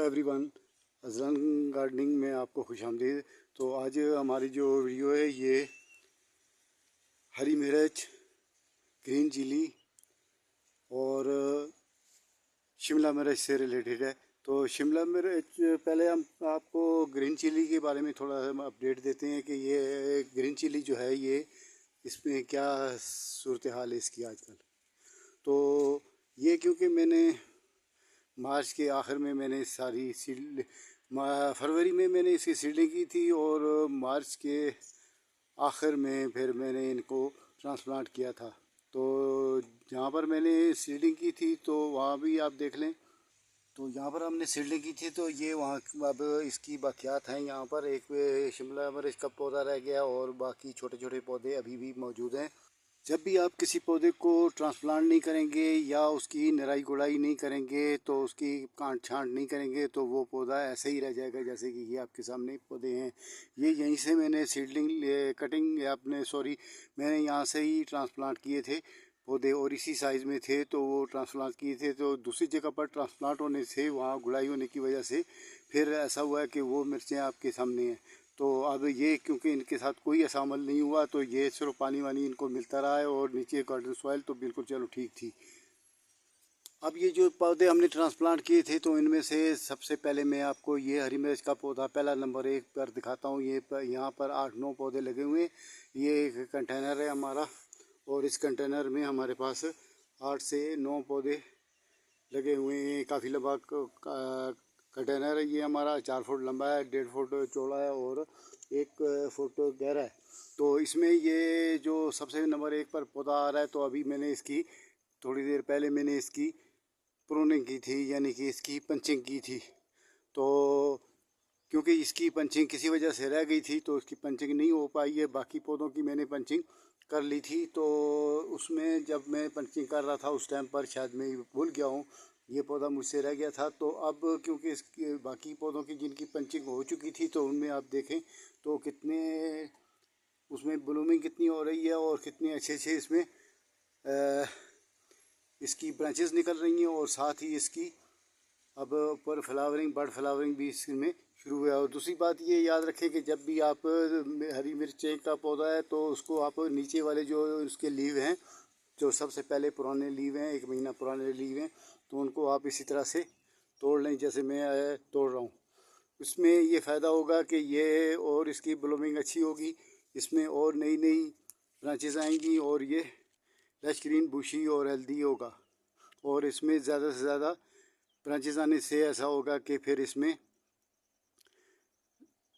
Everyone, Azlan gardening में आपको खुशामदीद। तो आज हमारी जो वीडियो है ये हरी मिर्च, ग्रीन चिली और शिमला मिर्च से रिलेटेड है। तो शिमला मिर्च पहले हम आपको ग्रीन चिली के बारे में थोड़ा अपडेट देते हैं कि ये ग्रीन चिली जो है ये इसमें क्या सूरत हाल है इसकी आजकल। तो ये क्योंकि मैंने मार्च के आखिर में मैंने सारी सीड फरवरी में मैंने इसकी सीडिंग की थी और मार्च के आखिर में फिर मैंने इनको ट्रांसप्लांट किया था। तो जहाँ पर मैंने सीडिंग की थी तो वहाँ भी आप देख लें। तो यहाँ पर हमने सीडिंग की थी तो ये वहाँ अब इसकी बाकियात हैं। यहाँ पर एक शिमला मिर्च का पौधा रह गया और बाकी छोटे छोटे पौधे अभी भी मौजूद हैं। जब भी आप किसी पौधे को ट्रांसप्लांट नहीं करेंगे या उसकी निराई गुड़ाई नहीं करेंगे तो उसकी काट छांट नहीं करेंगे तो वो पौधा ऐसे ही रह जाएगा जैसे कि ये आपके सामने पौधे हैं। ये यहीं से मैंने सीडलिंग कटिंग मैंने यहाँ से ही ट्रांसप्लांट किए थे पौधे और इसी साइज़ में थे तो वो ट्रांसप्लांट किए थे। तो दूसरी जगह पर ट्रांसप्लांट होने से वहाँ गुड़ाई होने की वजह से फिर ऐसा हुआ कि वो मिर्चें आपके सामने हैं। तो अब ये क्योंकि इनके साथ कोई ऐसा अमल नहीं हुआ तो ये सिर्फ पानी वानी इनको मिलता रहा है और नीचे गार्डन सॉइल तो बिल्कुल चलो ठीक थी। अब ये जो पौधे हमने ट्रांसप्लांट किए थे तो इनमें से सबसे पहले मैं आपको ये हरी मिर्च का पौधा पहला नंबर 1 पर दिखाता हूँ। ये यहाँ पर 8-9 पौधे लगे हुए हैं। ये एक कंटेनर है हमारा और इस कंटेनर में हमारे पास 8 से 9 पौधे लगे हुए हैं। काफ़ी लंबा कंटेनर है। ये हमारा 4 फुट लंबा है, 1.5 फुट चौड़ा है और 1 फुट गहरा है। तो इसमें ये जो सबसे नंबर 1 पर पौधा आ रहा है तो अभी मैंने इसकी थोड़ी देर पहले मैंने इसकी प्रूनिंग की थी, यानी कि इसकी पंचिंग की थी। तो क्योंकि इसकी पंचिंग किसी वजह से रह गई थी तो इसकी पंचिंग नहीं हो पाई है। बाकी पौधों की मैंने पंचिंग कर ली थी। तो उसमें जब मैं पंचिंग कर रहा था उस टाइम पर शायद मैं भूल गया हूँ, ये पौधा मुझसे रह गया था। तो अब क्योंकि इसके बाकी पौधों की जिनकी पंचिंग हो चुकी थी तो उनमें आप देखें तो कितने उसमें ब्लूमिंग कितनी हो रही है और कितने अच्छे अच्छे इसमें इसकी ब्रांचेस निकल रही हैं और साथ ही इसकी अब ऊपर फ्लावरिंग बर्ड फ्लावरिंग भी इसमें शुरू हुआ है। और दूसरी बात ये याद रखें कि जब भी आप हरी मिर्च का पौधा है तो उसको आप नीचे वाले जो उसके लीव हैं, जो सबसे पहले पुराने लीव हैं, 1 महीना पुराने लीव हैं, तो उनको आप इसी तरह से तोड़ लें जैसे मैं तोड़ रहा हूँ। इसमें ये फ़ायदा होगा कि ये और इसकी ब्लूमिंग अच्छी होगी, इसमें और नई नई ब्रांचेस आएंगी और ये लश ग्रीन बुशी और हेल्दी होगा। और इसमें ज़्यादा से ज़्यादा ब्रांचेस आने से ऐसा होगा कि फिर इसमें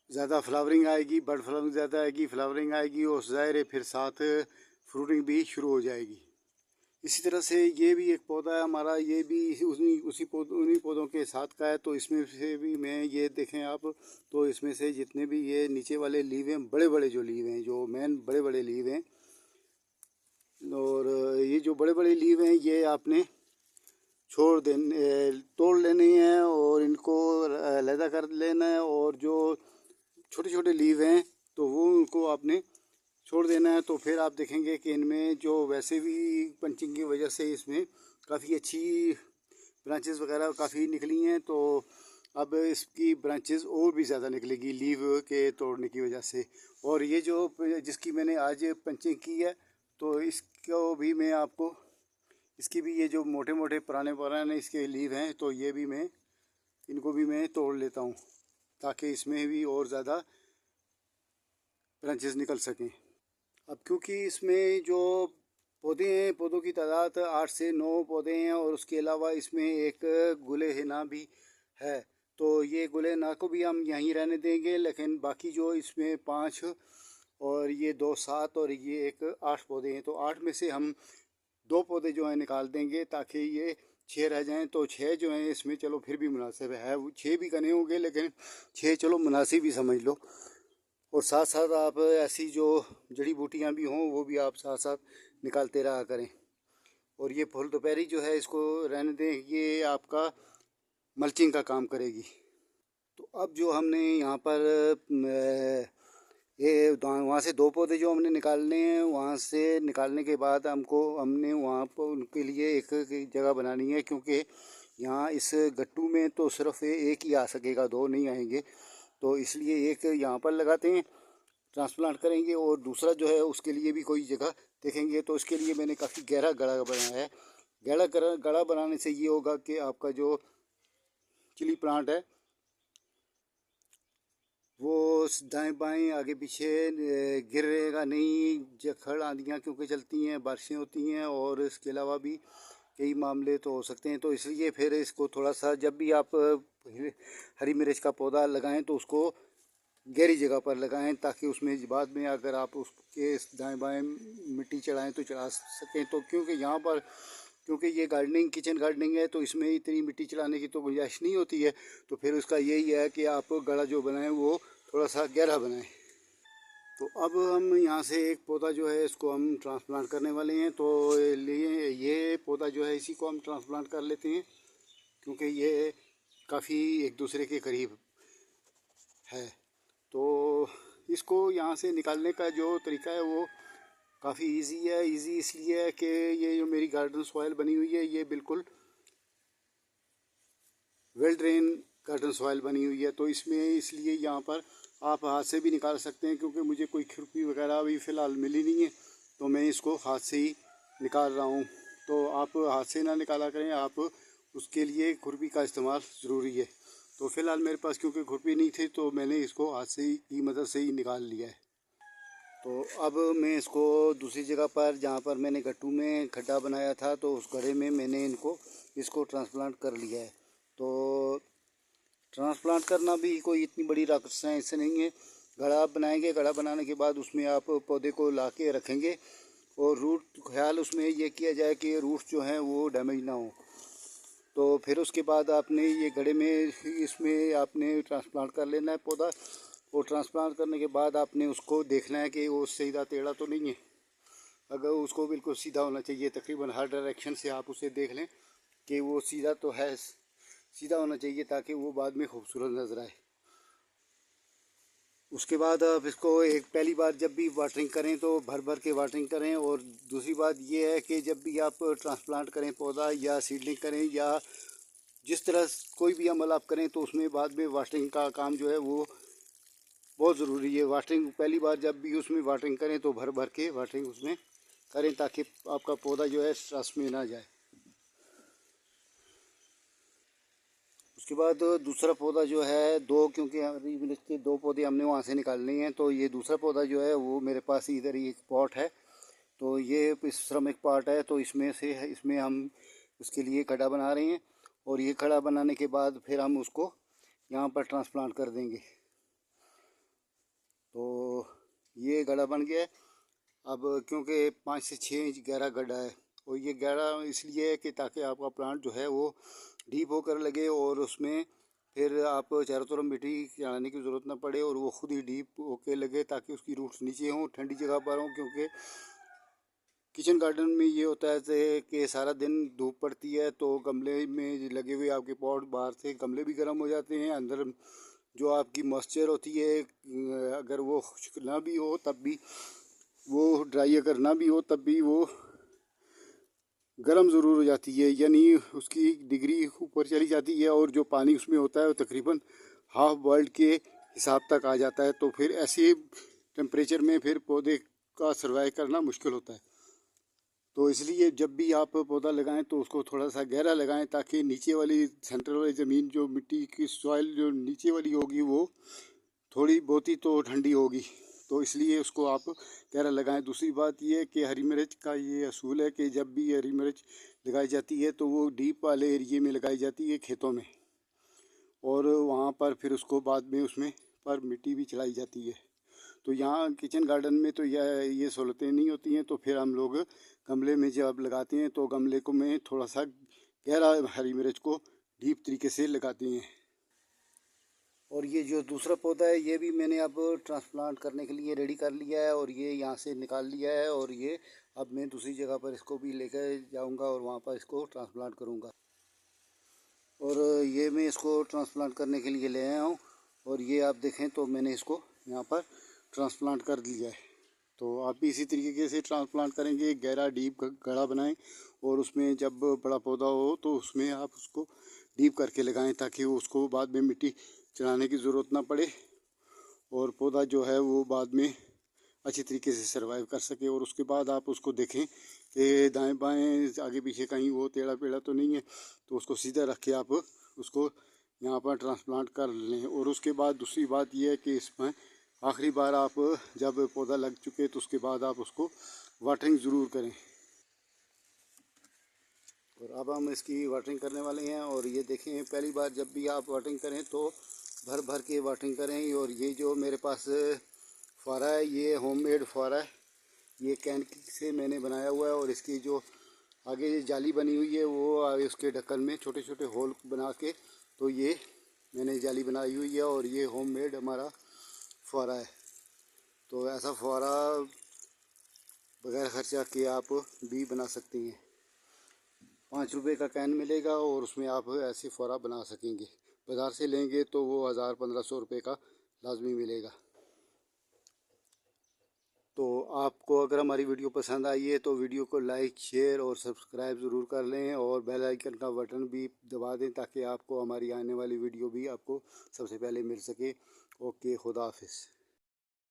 ज़्यादा फ्लावरिंग आएगी, बर्ड फ्लावरिंग ज़्यादा आएगी, फ्लावरिंग आएगी और ज़ाहिर है फिर साथ फ्रूटिंग भी शुरू हो जाएगी। इसी तरह से ये भी एक पौधा है हमारा, ये भी उन्हीं पौधों के साथ का है। तो इसमें से भी मैं ये देखें आप तो इसमें से जितने भी ये नीचे वाले लीव हैं, बड़े बड़े जो लीव हैं, जो मेन बड़े बड़े लीव हैं, और ये जो बड़े बड़े लीव हैं ये आपने तोड़ लेने हैं और इनको अलहदा कर लेना है। और जो छोटे छोटे लीव हैं तो वो उनको आपने छोड़ देना है। तो फिर आप देखेंगे कि इनमें जो वैसे भी पंचिंग की वजह से इसमें काफ़ी अच्छी ब्रांचेस वगैरह काफ़ी निकली हैं। तो अब इसकी ब्रांचेस और भी ज़्यादा निकलेगी लीव के तोड़ने की वजह से। और ये जो जिसकी मैंने आज पंचिंग की है तो इसको भी मैं आपको इसकी भी ये जो मोटे मोटे पुराने पुराने इसके लीव हैं तो ये भी मैं इनको भी मैं तोड़ लेता हूँ ताकि इसमें भी और ज़्यादा ब्रांचेस निकल सकें। अब क्योंकि इसमें जो पौधे हैं, पौधों की तादाद 8 से 9 पौधे हैं और उसके अलावा इसमें एक गुले हिना भी है। तो ये गुले हिना को भी हम यहीं रहने देंगे, लेकिन बाकी जो इसमें 5 और ये 2 7 और ये एक 8 पौधे हैं तो 8 में से हम 2 पौधे जो हैं निकाल देंगे ताकि ये 6 रह जाएं। तो 6 जो हैं इसमें चलो फिर भी मुनासिब है, 6 भी करने होंगे लेकिन 6 चलो मुनासिब ही समझ लो। और साथ साथ आप ऐसी जो जड़ी बूटियां भी हों वो भी आप साथ साथ निकालते रहा करें। और ये फूल दोपहरी जो है इसको रहने दें, ये आपका मल्चिंग का काम करेगी। तो अब जो हमने यहाँ पर ये वहाँ से 2 पौधे जो हमने निकालने हैं, वहाँ से निकालने के बाद हमने वहाँ पर उनके लिए एक जगह बनानी है क्योंकि यहाँ इस गट्टू में तो सिर्फ एक ही आ सकेगा, दो नहीं आएंगे। तो इसलिए एक यहाँ पर लगाते हैं, ट्रांसप्लांट करेंगे, और दूसरा जो है उसके लिए भी कोई जगह देखेंगे। तो इसके लिए मैंने काफ़ी गहरा गड़ा बनाया है। गड़ा बनाने से ये होगा कि आपका जो चिली प्लांट है वो दाएं बाएं आगे पीछे गिरेगा नहीं। जखड़ आंधियाँ क्योंकि चलती हैं, बारिशें होती हैं, और इसके अलावा भी कई मामले तो हो सकते हैं। तो इसलिए फिर इसको थोड़ा सा, जब भी आप हरी मिर्च का पौधा लगाएं तो उसको गहरी जगह पर लगाएं, ताकि उसमें बाद में अगर आप उसके दाएं बाएं मिट्टी चढ़ाएं तो चढ़ा सकें। तो क्योंकि ये गार्डनिंग, किचन गार्डनिंग है, तो इसमें इतनी मिट्टी चढ़ाने की तो गुंजाइश नहीं होती है। तो फिर उसका यही है कि आप गड़ा जो बनाएं वो थोड़ा सा गहरा बनाएं। तो अब हम यहाँ से एक पौधा जो है इसको हम ट्रांसप्लांट करने वाले हैं। तो ये पौधा जो है इसी को हम ट्रांसप्लांट कर लेते हैं, क्योंकि ये काफ़ी एक दूसरे के करीब है। तो इसको यहाँ से निकालने का जो तरीका है वो काफ़ी इजी है। इजी इसलिए है कि ये जो मेरी गार्डन सॉइल बनी हुई है ये बिल्कुल वेल ड्रेन गार्डन सॉइल बनी हुई है। तो इसमें इसलिए यहाँ पर आप हाथ से भी निकाल सकते हैं, क्योंकि मुझे कोई खुरपी वगैरह अभी फ़िलहाल मिली नहीं है, तो मैं इसको हाथ से ही निकाल रहा हूँ। तो आप हाथ से ना निकाला करें, आप उसके लिए खुरपी का इस्तेमाल ज़रूरी है। तो फ़िलहाल मेरे पास क्योंकि खुरपी नहीं थी, तो मैंने इसको हाथ से ही की मदद से ही निकाल लिया है। तो अब मैं इसको दूसरी जगह पर, जहाँ पर मैंने गट्टू में खड्डा बनाया था, तो उस गड्ढे में मैंने इसको ट्रांसप्लांट कर लिया है। तो ट्रांसप्लांट करना भी कोई इतनी बड़ी रॉकेट साइंस नहीं है। घड़ा आप बनाएंगे, घड़ा बनाने के बाद उसमें आप पौधे को ला के रखेंगे, और रूट ख्याल उसमें ये किया जाए कि रूट्स जो हैं वो डैमेज ना हो। तो फिर उसके बाद आपने ये घड़े में, इसमें आपने ट्रांसप्लांट कर लेना है पौधा। और ट्रांसप्लांट करने के बाद आपने उसको देखना है कि वो सीधा टेढ़ा तो नहीं है। अगर उसको बिल्कुल सीधा होना चाहिए, तकरीबन हर डायरेक्शन से आप उसे देख लें कि वो सीधा तो है, सीधा होना चाहिए, ताकि वो बाद में खूबसूरत नज़र आए। उसके बाद आप इसको एक पहली बार जब भी वाटरिंग करें तो भर भर के वाटरिंग करें। और दूसरी बात ये है कि जब भी आप ट्रांसप्लांट करें पौधा, या सीडलिंग करें, या जिस तरह कोई भी अमल आप करें, तो उसमें बाद में वाटरिंग का काम जो है वो बहुत ज़रूरी है। वाटरिंग पहली बार जब भी उसमें वाटरिंग करें तो भर भर के वाटरिंग उसमें करें, ताकि आपका पौधा जो है स्ट्रेस में ना जाए। उसके बाद दूसरा पौधा जो है क्योंकि हरी मिर्च के दो पौधे हमने वहाँ से निकालने हैं, तो ये दूसरा पौधा जो है वो मेरे पास इधर ही एक पॉट है। तो ये श्रमिक पार्ट है, तो इसमें हम उसके लिए खड़ा बना रहे हैं। और ये खड़ा बनाने के बाद फिर हम उसको यहाँ पर ट्रांसप्लांट कर देंगे। तो ये गड्ढा बन गया है। अब क्योंकि 5 से 6 इंच गहरा गड्ढा है, और ये गहरा इसलिए है कि ताकि आपका प्लांट जो है वो डीप होकर लगे, और उसमें फिर आप चारों तरफ मिट्टी चढ़ाने की ज़रूरत ना पड़े, और वो खुद ही डीप होकर लगे, ताकि उसकी रूट्स नीचे हों, ठंडी जगह पर हों। क्योंकि किचन गार्डन में ये होता है कि सारा दिन धूप पड़ती है, तो गमले में लगे हुए आपके पॉट बाहर से गमले भी गर्म हो जाते हैं। अंदर जो आपकी मॉइस्चर होती है, अगर वो खुश्क ना भी हो तब भी, वो ड्राई अगर ना भी हो तब भी वो गर्म ज़रूर हो जाती है, यानी उसकी डिग्री ऊपर चली जाती है, और जो पानी उसमें होता है वो तकरीबन हाफ बॉइल्ड के हिसाब तक आ जाता है। तो फिर ऐसे टेम्परेचर में फिर पौधे का सर्वाइव करना मुश्किल होता है। तो इसलिए जब भी आप पौधा लगाएं तो उसको थोड़ा सा गहरा लगाएं, ताकि नीचे वाली सेंटर वाली ज़मीन, जो मिट्टी की सॉइल जो नीचे वाली होगी, वो थोड़ी बहुत ही तो ठंडी होगी। तो इसलिए उसको आप गहरा लगाएं। दूसरी बात ये है कि हरी मिर्च का ये असूल है कि जब भी हरी मिर्च लगाई जाती है तो वो डीप वाले एरिए में लगाई जाती है, खेतों में, और वहाँ पर फिर उसको बाद में उसमें पर मिट्टी भी चढ़ाई जाती है। तो यहाँ किचन गार्डन में तो ये सहूलतें नहीं होती हैं। तो फिर हम लोग गमले में जब लगाते हैं तो गमले को में थोड़ा सा गहरा हरी मिर्च को डीप तरीके से लगाते हैं। और ये जो दूसरा पौधा है ये भी मैंने अब ट्रांसप्लांट करने के लिए रेडी कर लिया है, और ये यहाँ से निकाल लिया है। और ये अब मैं दूसरी जगह पर इसको भी लेकर जाऊँगा और वहाँ पर इसको ट्रांसप्लांट करूँगा। और ये मैं इसको ट्रांसप्लांट करने के लिए ले आया हूँ, और ये आप देखें तो मैंने इसको यहाँ पर ट्रांसप्लांट कर दिया है। तो आप भी इसी तरीके से ट्रांसप्लांट करेंगे, गहरा डीप गड्ढा बनाएं, और उसमें जब बड़ा पौधा हो तो उसमें आप उसको डीप करके लगाएं ताकि उसको बाद में मिट्टी चढ़ाने की ज़रूरत ना पड़े और पौधा जो है वो बाद में अच्छी तरीके से सर्वाइव कर सके। और उसके बाद आप उसको देखें कि दाएं बाएं आगे पीछे कहीं वो टेढ़ा पेढ़ा तो नहीं है, तो उसको सीधा रख के आप उसको यहाँ पर ट्रांसप्लांट कर लें। और उसके बाद दूसरी बात यह है कि इसमें आखिरी बार आप जब पौधा लग चुके तो उसके बाद आप उसको वाटरिंग ज़रूर करें। और अब हम इसकी वाटरिंग करने वाले हैं। और ये देखें, पहली बार जब भी आप वाटरिंग करें तो भर भर के वाटरिंग करें। और ये जो मेरे पास फुहारा है ये होममेड फुहारा है, ये कैन से मैंने बनाया हुआ है। और इसकी जो आगे जाली बनी हुई है वो आगे उसके ढक्कन में छोटे छोटे होल बना के तो ये मैंने जाली बनाई हुई है। और ये होममेड हमारा फुहारा है। तो ऐसा फुहारा बगैर खर्चा के आप भी बना सकती हैं। 5 रुपए का कैन मिलेगा और उसमें आप ऐसे फुहारा बना सकेंगे। बाज़ार से लेंगे तो वो 1000-1500 रुपये का लाजमी मिलेगा। तो आपको अगर हमारी वीडियो पसंद आई है तो वीडियो को लाइक शेयर और सब्सक्राइब ज़रूर कर लें और बेल आइकन का बटन भी दबा दें ताकि आपको हमारी आने वाली वीडियो भी आपको सबसे पहले मिल सके। ओके, खुदा हाफिज़।